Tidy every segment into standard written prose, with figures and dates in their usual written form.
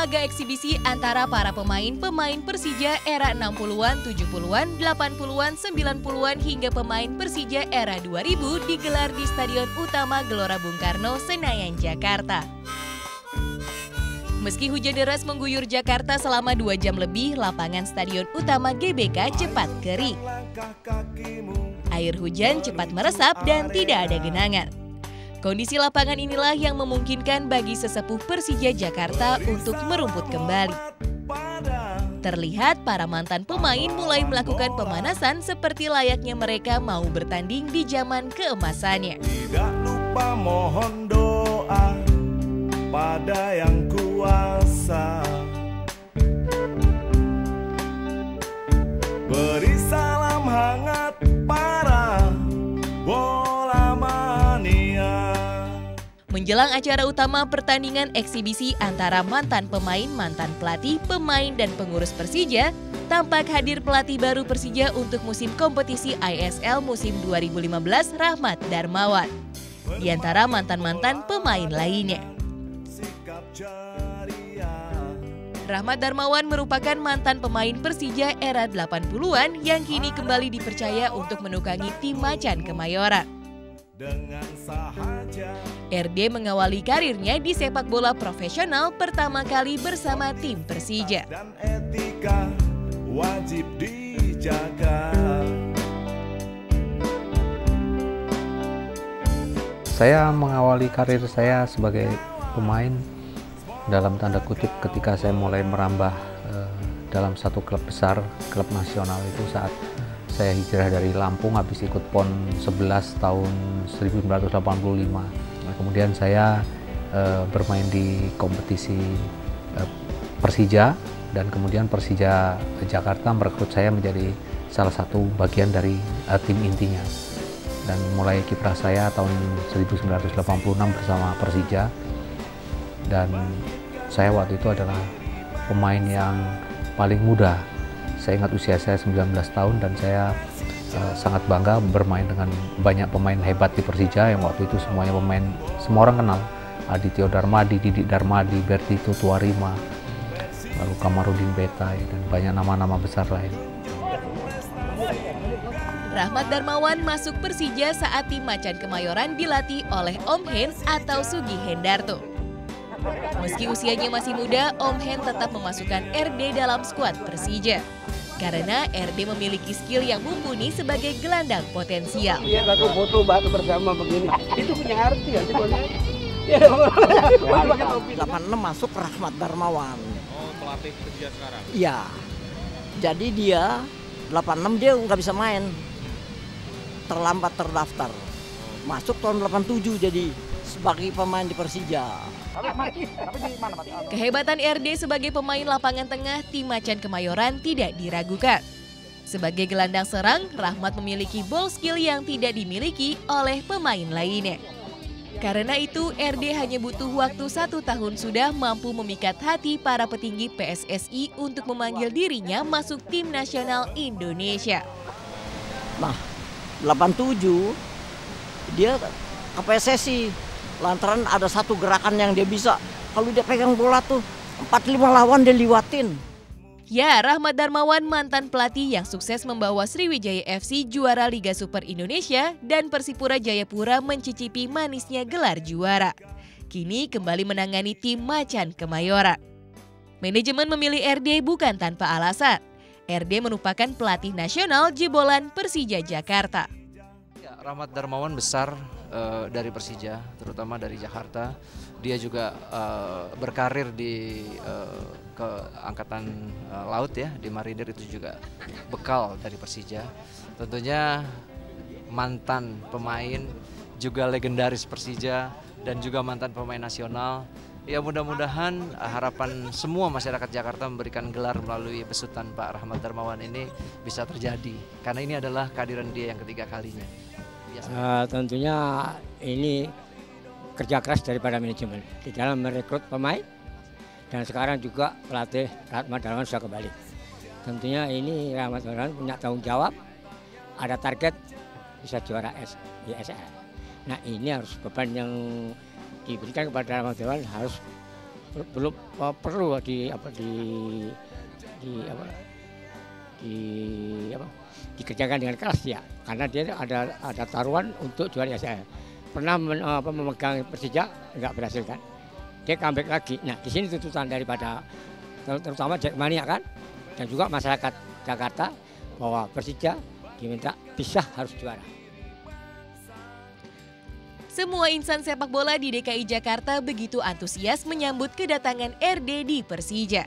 laga eksibisi antara para pemain Persija era 60-an, 70-an, 80-an, 90-an hingga pemain Persija era 2000 digelar di Stadion Utama Gelora Bung Karno, Senayan, Jakarta. Meski hujan deras mengguyur Jakarta selama 2 jam lebih, lapangan Stadion Utama GBK cepat kering. Air hujan cepat meresap dan tidak ada genangan. Kondisi lapangan inilah yang memungkinkan bagi sesepuh Persija Jakarta untuk merumput kembali. Terlihat para mantan pemain mulai melakukan pemanasan seperti layaknya mereka mau bertanding di zaman keemasannya. Tidak lupa mohon doa pada yang kuasa, beri salam hangat para bola mania. Menjelang acara utama pertandingan eksibisi antara mantan pemain, mantan pelatih, pemain, dan pengurus Persija, tampak hadir pelatih baru Persija untuk musim kompetisi ISL musim 2015, Rahmat Darmawan. Di antara mantan-mantan pemain lainnya. Rahmat Darmawan merupakan mantan pemain Persija era 80-an yang kini kembali dipercaya untuk menukangi tim Macan Kemayoran. RD mengawali karirnya di sepak bola profesional pertama kali bersama tim Persija. Dan etika wajib dijaga. Saya mengawali karir saya sebagai pemain dalam tanda kutip ketika saya mulai merambah dalam satu klub besar, klub nasional itu saat saya hijrah dari Lampung habis ikut PON 11 tahun 1985. Nah, kemudian saya bermain di kompetisi Persija dan kemudian Persija Jakarta merekrut saya menjadi salah satu bagian dari tim intinya. Dan mulai kiprah saya tahun 1986 bersama Persija. Dan saya waktu itu adalah pemain yang paling muda. Saya ingat usia saya 19 tahun dan saya sangat bangga bermain dengan banyak pemain hebat di Persija yang waktu itu semuanya pemain semua orang kenal. Adityo Darmadi, Didik Darmadi, Bertito Tuarima, lalu Kamarudin Betai dan banyak nama-nama besar lain. Rahmat Darmawan masuk Persija saat tim Macan Kemayoran dilatih oleh Om Hen atau Sugi Hendarto. Meski usianya masih muda, Om Hen tetap memasukkan RD dalam skuad Persija. Karena RD memiliki skill yang mumpuni sebagai gelandang potensial. Iya, aku foto bersama begini. Itu punya arti kan? 86 masuk Rahmat Darmawan. Oh, pelatih Persija sekarang? Iya. Jadi dia 86 dia nggak bisa main. Terlambat terdaftar. Masuk tahun 87 jadi sebagai pemain di Persija. Kehebatan RD sebagai pemain lapangan tengah tim Macan Kemayoran tidak diragukan. Sebagai gelandang serang, Rahmat memiliki ball skill yang tidak dimiliki oleh pemain lainnya. Karena itu, RD hanya butuh waktu 1 tahun sudah mampu memikat hati para petinggi PSSI untuk memanggil dirinya masuk tim nasional Indonesia. Nah, 87 dia ke PSSI. Lantaran ada satu gerakan yang dia bisa, kalau dia pegang bola tuh 4-5 lawan dia liwatin. Ya, Rahmat Darmawan mantan pelatih yang sukses membawa Sriwijaya FC juara Liga Super Indonesia dan Persipura Jayapura mencicipi manisnya gelar juara. Kini kembali menangani tim Macan Kemayoran. Manajemen memilih RD bukan tanpa alasan. RD merupakan pelatih nasional jebolan Persija Jakarta. Ya, Rahmat Darmawan besar dari Persija, terutama dari Jakarta. Dia juga berkarir di ke angkatan laut ya, di Marinir, itu juga bekal dari Persija. Tentunya mantan pemain, juga legendaris Persija dan juga mantan pemain nasional. Ya mudah-mudahan harapan semua masyarakat Jakarta memberikan gelar melalui besutan Pak Rahmat Darmawan ini bisa terjadi. Karena ini adalah kehadiran dia yang ketiga kalinya. Tentunya ini kerja keras daripada manajemen di dalam merekrut pemain dan sekarang juga pelatih Rahmat Darmawan sudah kembali. Tentunya ini Rahmat Darmawan punya tanggung jawab, ada target bisa juara ISL. Nah ini harus beban yang diberikan kepada Rahmat Darmawan harus belum perlu dikerjakan dengan keras ya, karena dia ada taruhan untuk juara saya. Pernah memegang Persija nggak berhasil kan, dia comeback lagi. Nah di sini tuntutan daripada terutama Jackmania kan, dan juga masyarakat Jakarta bahwa Persija diminta bisa harus juara. Semua insan sepak bola di DKI Jakarta begitu antusias menyambut kedatangan RD di Persija.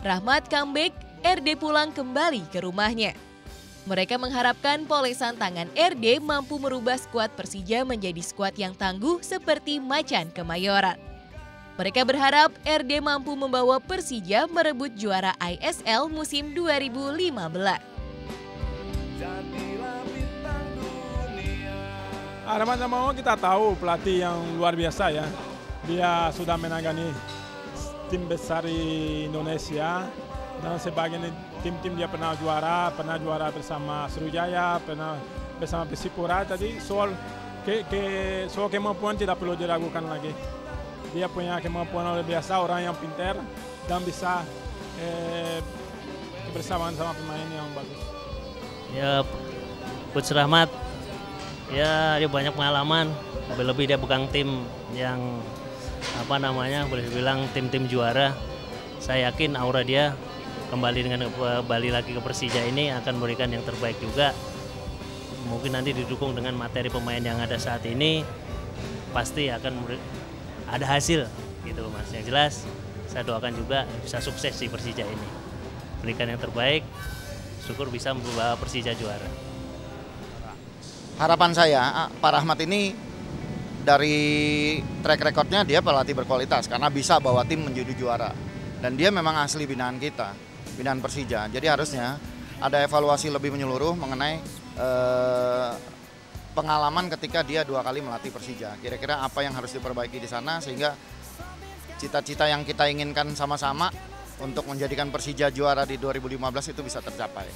Rahmat comeback, RD pulang kembali ke rumahnya. Mereka mengharapkan polesan tangan RD mampu merubah skuad Persija menjadi skuad yang tangguh seperti Macan Kemayoran. Mereka berharap RD mampu membawa Persija merebut juara ISL musim 2015. Rahmat Darmawan kita tahu pelatih yang luar biasa ya. Dia sudah menangani tim besar di Indonesia dan sebagian tim-tim dia pernah juara bersama Sriwijaya, pernah bersama Persipura. Tadi soal kemampuan tidak perlu diragukan lagi. Dia punya kemampuan luar biasa, orang yang pintar dan bisa kebersamaan sama pemain yang bagus. Ya, Coach Rahmat, ya dia banyak pengalaman, lebih-lebih dia pegang tim yang boleh dibilang tim-tim juara. Saya yakin aura dia kembali lagi ke Persija ini akan memberikan yang terbaik juga. Mungkin nanti didukung dengan materi pemain yang ada saat ini, pasti akan ada hasil gitu Mas. Yang jelas saya doakan juga bisa sukses di Persija ini, berikan yang terbaik, syukur bisa membawa Persija juara. Harapan saya, Pak Rahmat ini dari track recordnya dia pelatih berkualitas karena bisa bawa tim menjadi juara. Dan dia memang asli binaan kita, binaan Persija. Jadi harusnya ada evaluasi lebih menyeluruh mengenai pengalaman ketika dia 2 kali melatih Persija. Kira-kira apa yang harus diperbaiki di sana sehingga cita-cita yang kita inginkan sama-sama untuk menjadikan Persija juara di 2015 itu bisa tercapai.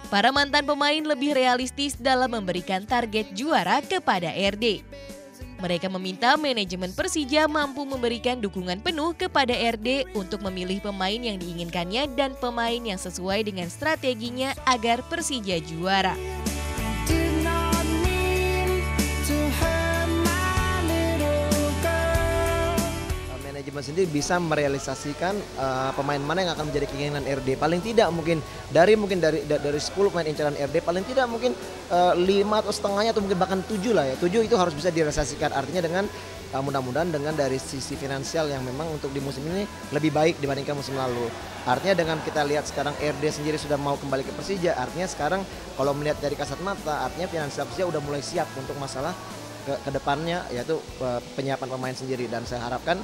Para mantan pemain lebih realistis dalam memberikan target juara kepada RD. Mereka meminta manajemen Persija mampu memberikan dukungan penuh kepada RD untuk memilih pemain yang diinginkannya dan pemain yang sesuai dengan strateginya agar Persija juara. Manajemen sendiri bisa merealisasikan pemain mana yang akan menjadi keinginan RD. Paling tidak mungkin dari 10 pemain incaran RD, paling tidak mungkin 5 atau setengahnya atau mungkin bahkan 7 lah ya. 7 itu harus bisa direalisasikan. Artinya dengan mudah-mudahan dengan dari sisi finansial yang memang untuk di musim ini lebih baik dibandingkan musim lalu. Artinya dengan kita lihat sekarang RD sendiri sudah mau kembali ke Persija, artinya sekarang kalau melihat dari kasat mata, artinya finansial Persija udah mulai siap untuk masalah ke depannya, yaitu penyiapan pemain sendiri. Dan saya harapkan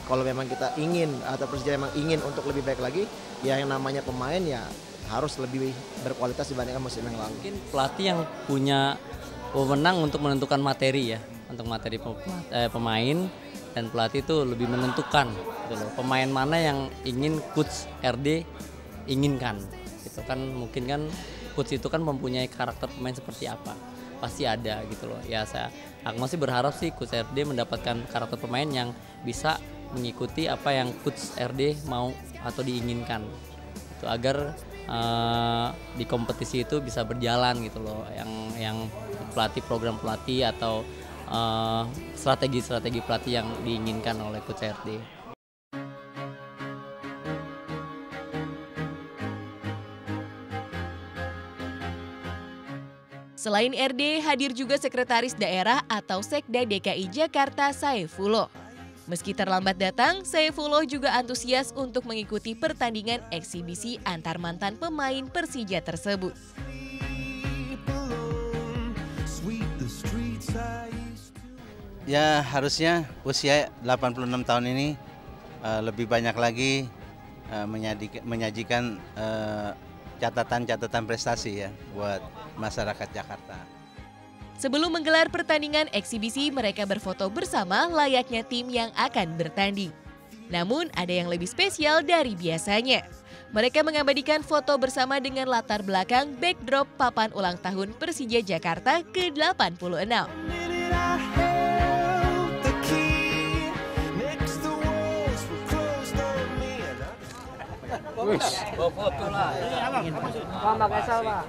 kalau memang kita ingin atau Persija memang ingin untuk lebih baik lagi, ya yang namanya pemain ya harus lebih berkualitas dibandingkan musim yang lalu. Mungkin pelatih yang punya wewenang untuk menentukan materi ya, untuk materi pemain, dan pelatih itu lebih menentukan gitu loh, pemain mana yang ingin coach RD inginkan. Gitu kan mungkin kan coach itu kan mempunyai karakter pemain seperti apa, pasti ada gitu loh. Ya aku masih berharap sih coach RD mendapatkan karakter pemain yang bisa mengikuti apa yang coach RD mau atau diinginkan itu, agar di kompetisi itu bisa berjalan gitu loh, yang pelatih, program pelatih atau strategi pelatih yang diinginkan oleh coach RD. Selain RD, hadir juga Sekretaris Daerah atau Sekda DKI Jakarta Saifullah. Meski terlambat datang, Saifullah juga antusias untuk mengikuti pertandingan eksibisi antar mantan pemain Persija tersebut. Ya harusnya usia 86 tahun ini lebih banyak lagi menyajikan catatan-catatan prestasi ya buat masyarakat Jakarta. Sebelum menggelar pertandingan eksibisi, mereka berfoto bersama layaknya tim yang akan bertanding. Namun ada yang lebih spesial dari biasanya. Mereka mengabadikan foto bersama dengan latar belakang backdrop papan ulang tahun Persija Jakarta ke-86. Foto lah. Pak, pakai sal, Pak.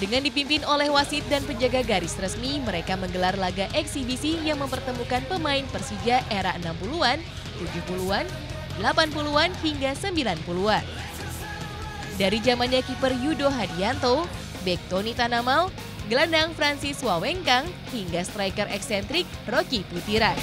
Dengan dipimpin oleh wasit dan penjaga garis resmi, mereka menggelar laga eksibisi yang mempertemukan pemain Persija era 60-an, 70-an, 80-an hingga 90-an. Dari zamannya kiper Yudo Hadianto, bek Tony Tanamal, gelandang Francis Wawengkang, hingga striker eksentrik Rocky Putiran.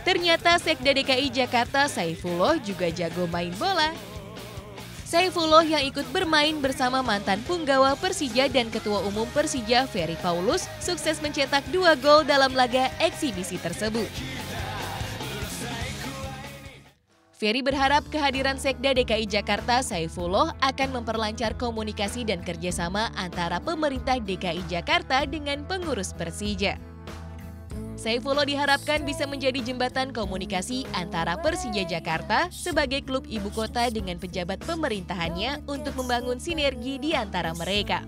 Ternyata Sekda DKI Jakarta Saifullah juga jago main bola. Saifullah yang ikut bermain bersama mantan punggawa Persija dan Ketua Umum Persija Ferry Paulus sukses mencetak 2 gol dalam laga eksibisi tersebut. Ferry berharap kehadiran Sekda DKI Jakarta Saifullah akan memperlancar komunikasi dan kerjasama antara pemerintah DKI Jakarta dengan pengurus Persija. Saifullah diharapkan bisa menjadi jembatan komunikasi antara Persija Jakarta sebagai klub ibu kota dengan pejabat pemerintahannya untuk membangun sinergi di antara mereka.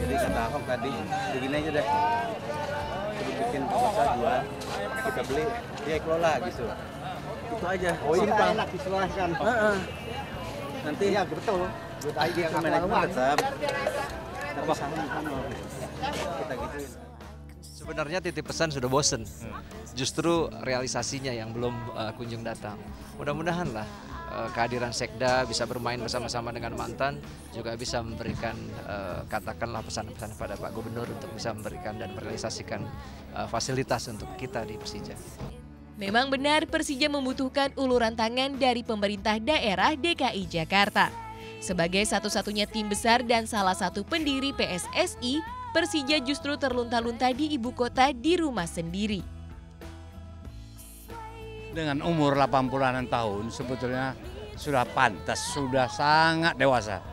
Jadi kata Ahok tadi, begini aja deh, bikin usaha jual, kita beli, dia kelola gitu. Itu aja. Oh iya, enak disilahkan. Nanti ya betul. Buat ide yang manajemen tetap. Kita gituin. Sebenarnya titip pesan sudah bosen. Justru realisasinya yang belum kunjung datang. Mudah-mudahan lah kehadiran Sekda bisa bermain bersama-sama dengan mantan, juga bisa memberikan katakanlah pesan-pesan pada Pak Gubernur untuk bisa memberikan dan merealisasikan fasilitas untuk kita di Persija. Memang benar Persija membutuhkan uluran tangan dari pemerintah daerah DKI Jakarta. Sebagai satu-satunya tim besar dan salah satu pendiri PSSI, Persija justru terlunta-lunta di ibu kota di rumah sendiri. Dengan umur 80-an tahun sebetulnya sudah pantas, sudah sangat dewasa.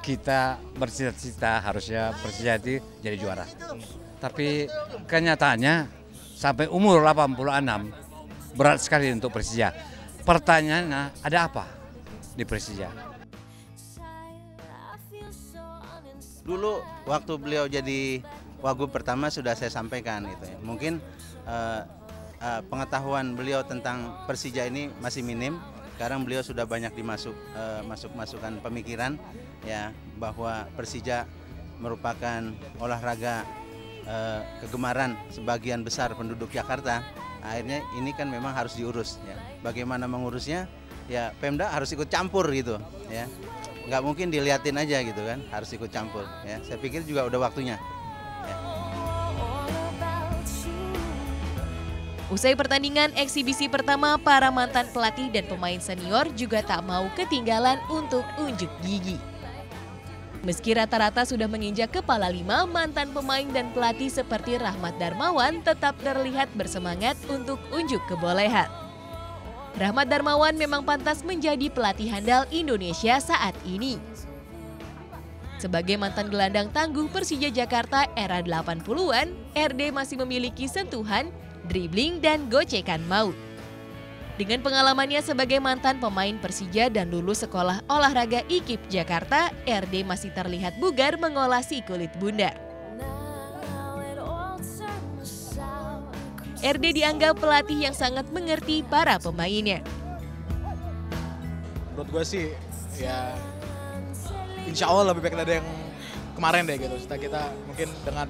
Kita bercita-cita harusnya Persija jadi juara. Tapi kenyataannya sampai umur 86 berat sekali untuk Persija. Pertanyaannya, ada apa di Persija? Dulu waktu beliau jadi wagub pertama sudah saya sampaikan gitu ya. Mungkin pengetahuan beliau tentang Persija ini masih minim. Sekarang beliau sudah banyak masuk-masukan pemikiran ya, bahwa Persija merupakan olahraga kegemaran sebagian besar penduduk Jakarta. Akhirnya ini kan memang harus diurus ya. Bagaimana mengurusnya? Ya Pemda harus ikut campur gitu ya. Nggak mungkin diliatin aja gitu kan, harus ikut campur ya. Saya pikir juga udah waktunya. Ya. Usai pertandingan eksibisi pertama, para mantan pelatih dan pemain senior juga tak mau ketinggalan untuk unjuk gigi. Meski rata-rata sudah menginjak kepala 5, mantan pemain dan pelatih seperti Rahmat Darmawan tetap terlihat bersemangat untuk unjuk kebolehan. Rahmat Darmawan memang pantas menjadi pelatih handal Indonesia saat ini. Sebagai mantan gelandang tangguh Persija Jakarta era 80-an, RD masih memiliki sentuhan, dribbling, dan gocekan maut. Dengan pengalamannya sebagai mantan pemain Persija dan lulus sekolah olahraga IKIP Jakarta, RD masih terlihat bugar mengolah si kulit bundar. RD dianggap pelatih yang sangat mengerti para pemainnya. Menurut gue sih, ya insya Allah lebih baik dari yang kemarin deh gitu. Setelah kita mungkin dengan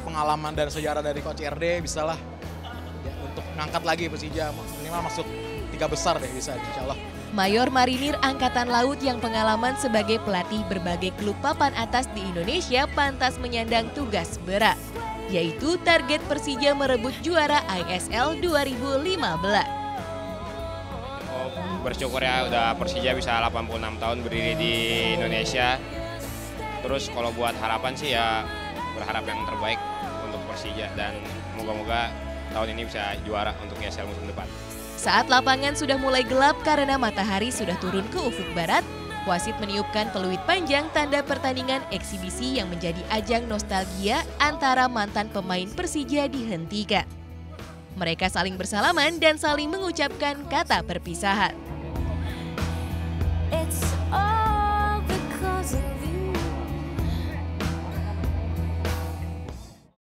pengalaman dan sejarah dari Coach RD bisalah ya, untuk ngangkat lagi Persija, minimal masuk 3 besar deh bisa insya Allah. Mayor Marinir Angkatan Laut yang pengalaman sebagai pelatih berbagai klub papan atas di Indonesia pantas menyandang tugas berat, yaitu target Persija merebut juara ISL 2015. Bersyukur ya udah Persija bisa 86 tahun berdiri di Indonesia. Terus kalau buat harapan sih ya berharap yang terbaik untuk Persija dan moga-moga tahun ini bisa juara untuk ISL musim depan. Saat lapangan sudah mulai gelap karena matahari sudah turun ke ufuk barat, wasit meniupkan peluit panjang tanda pertandingan eksibisi yang menjadi ajang nostalgia antara mantan pemain Persija dihentikan. Mereka saling bersalaman dan saling mengucapkan kata perpisahan.